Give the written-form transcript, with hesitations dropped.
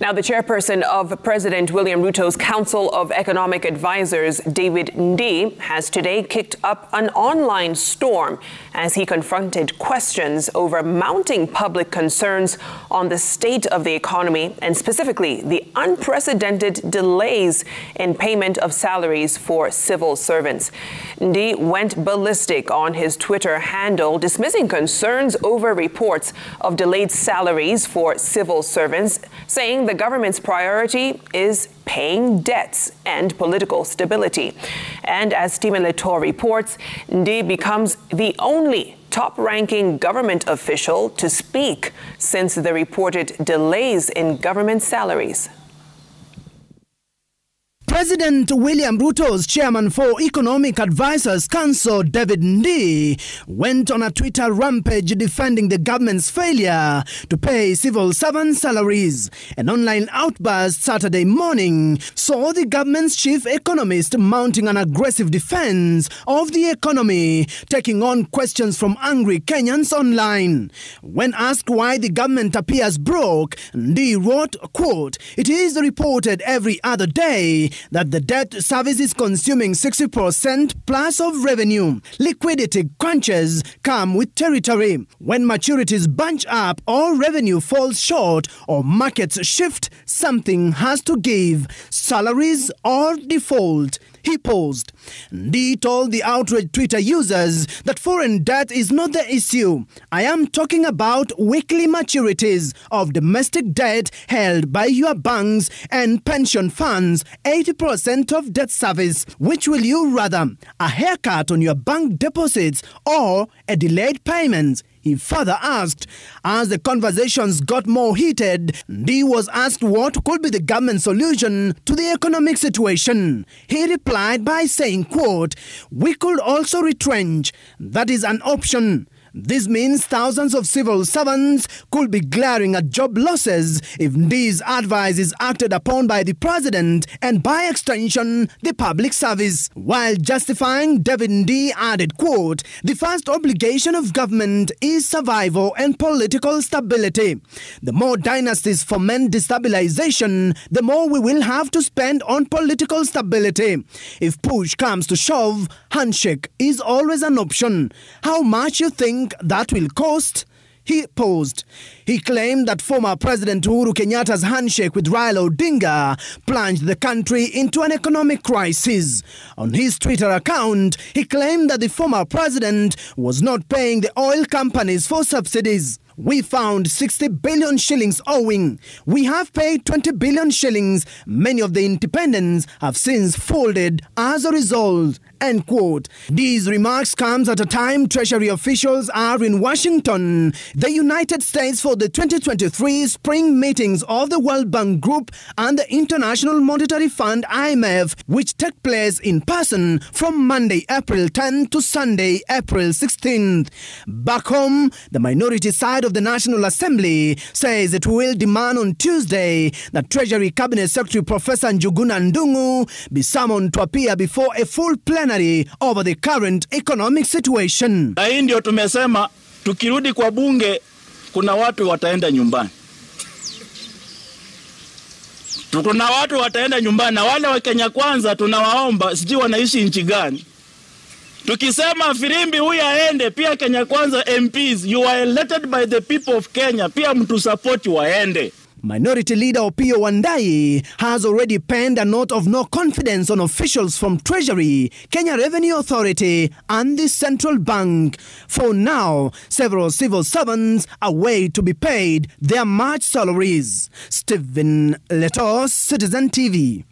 Now, the chairperson of President William Ruto's Council of Economic Advisors, Ndii, has today kicked up an online storm as he confronted questions over mounting public concerns on the state of the economy and specifically the unprecedented delays in payment of salaries for civil servants. Ndii went ballistic on his Twitter handle, dismissing concerns over reports of delayed salaries for civil servants, saying the government's priority is paying debts and political stability. And as Stephen Leto reports, Ndii becomes the only top-ranking government official to speak since the reported delays in government salaries. President William Ruto's chairman for Economic Advisors Council, Ndii, went on a Twitter rampage defending the government's failure to pay civil servant salaries. An online outburst Saturday morning saw the government's chief economist mounting an aggressive defense of the economy, taking on questions from angry Kenyans online. When asked why the government appears broke, Ndii wrote, quote, "It is reported every other day that the debt service is consuming 60% plus of revenue. Liquidity crunches come with territory. When maturities bunch up or revenue falls short or markets shift, something has to give. Salaries or default." He posed. Ndii told the outraged Twitter users that foreign debt is not the issue. "I am talking about weekly maturities of domestic debt held by your banks and pension funds, 80% of debt service. Which will you rather, a haircut on your bank deposits or a delayed payment?" He further asked. As the conversations got more heated, Ndii was asked what could be the government solution to the economic situation. He replied by saying, quote, "We could also retrench. That is an option. This means thousands of civil servants could be glaring at job losses if Ndii's advice is acted upon by the president and by extension, the public service." While justifying, Ndii added, quote, "The first obligation of government is survival and political stability. The more dynasties foment destabilization, the more we will have to spend on political stability. If push comes to shove, handshake is always an option. How much you think that will cost?" He posed. He claimed that former President Uhuru Kenyatta's handshake with Raila Odinga plunged the country into an economic crisis. On his Twitter account, he claimed that the former president was not paying the oil companies for subsidies. "We found 60 billion shillings owing. We have paid 20 billion shillings. Many of the independents have since folded as a result." End quote. These remarks comes at a time Treasury officials are in Washington, the United States, for the 2023 spring meetings of the World Bank Group and the International Monetary Fund (IMF), which take place in person from Monday, April 10th to Sunday, April 16th. Back home, the minority side of the National Assembly says it will demand on Tuesday that Treasury Cabinet Secretary Professor Njuguna Ndung'u be summoned to appear before a full plenary over the current economic situation. Na hii ndio tumesema tukirudi kwa bunge kuna watu wataenda nyumbani. Kuna watu wataenda nyumbani na wale wa Kenya Kwanza tunawaomba, sijui wanaishi nchi gani. Tukisema firimbi huyu aende, pia Kenya Kwanza MPs, you are elected by the people of Kenya, pia mtu support waende. Minority Leader Opiyo Wandayi has already penned a note of no confidence on officials from Treasury, Kenya Revenue Authority and the Central Bank. For now, several civil servants are waiting to be paid their March salaries. Stephen Leto, Citizen TV.